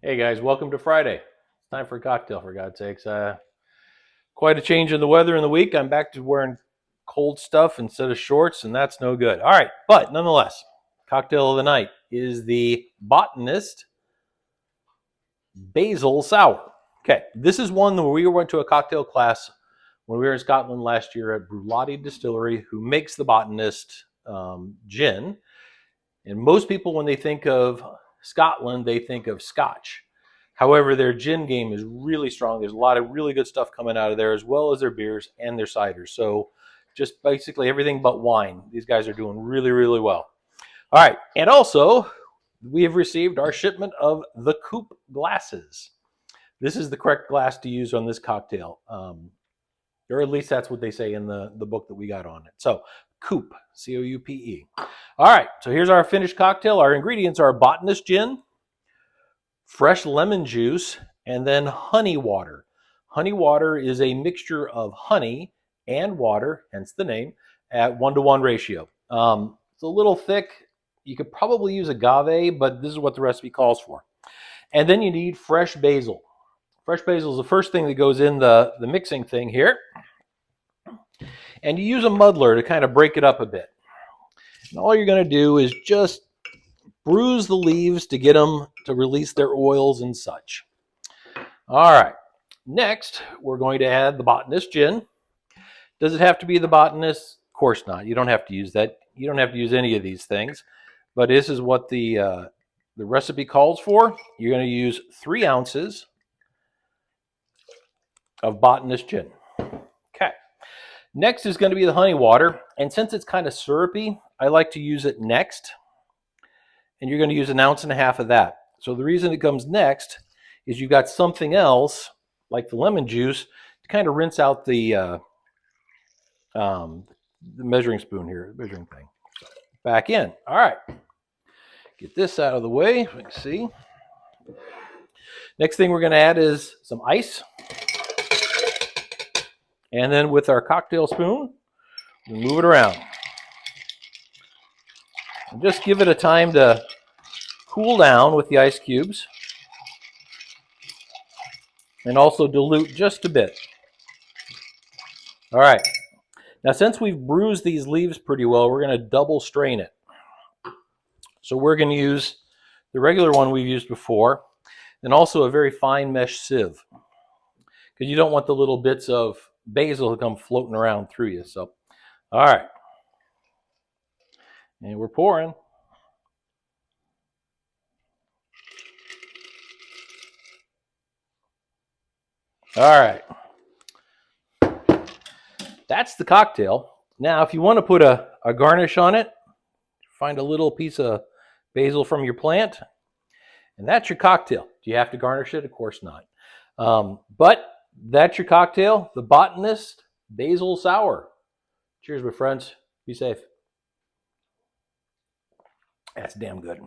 Hey guys, welcome to Friday. It's time for a cocktail, for God's sakes. Quite a change in the weather in the week. I'm back to wearing cold stuff instead of shorts, and that's no good. All right, but nonetheless, cocktail of the night is the Botanist Basil Sour. Okay, this is one where we went to a cocktail class when we were in Scotland last year at Bruichladdich Distillery, who makes the Botanist gin. And most people, when they think of Scotland, they think of Scotch. However, their gin game is really strong. There's a lot of really good stuff coming out of there, as well as their beers and their ciders. So just basically everything but wine. These guys are doing really, really well. All right. And also, we have received our shipment of the coupe glasses. This is the correct glass to use on this cocktail. Or at least that's what they say in the book that we got on it. So coupe, C-O-U-P-E. All right, so here's our finished cocktail. Our ingredients are Botanist gin, fresh lemon juice, and then honey water. Honey water is a mixture of honey and water, hence the name, at 1-to-1 ratio. It's a little thick. You could probably use agave, but this is what the recipe calls for. And then you need fresh basil. Fresh basil is the first thing that goes in the mixing thing here. And you use a muddler to kind of break it up a bit. And all you're going to do is just bruise the leaves to get them to release their oils and such. All right. Next, we're going to add the Botanist gin. Does it have to be the Botanist? Of course not. You don't have to use that. You don't have to use any of these things. But this is what the recipe calls for. You're going to use 3 ounces of Botanist gin. Okay. Next is going to be the honey water. And since it's kind of syrupy, I like to use it next. And you're going to use 1.5 ounces of that. So the reason it comes next is you've got something else, like the lemon juice, to kind of rinse out the measuring spoon here, the measuring thing. So back in. All right. Get this out of the way. So you can see. Next thing we're going to add is some ice. And then with our cocktail spoon, we move it around. And just give it a time to cool down with the ice cubes. And also dilute just a bit. All right. Now, since we've bruised these leaves pretty well, we're going to double strain it. So we're going to use the regular one we've used before, and also a very fine mesh sieve, because you don't want the little bits of basil to come floating around through you. So, all right. And we're pouring. All right. That's the cocktail. Now, if you want to put a garnish on it, find a little piece of basil from your plant, and that's your cocktail. Do you have to garnish it? Of course not. But that's your cocktail, the Botanist Basil Sour. Cheers, my friends. Be safe. That's damn good.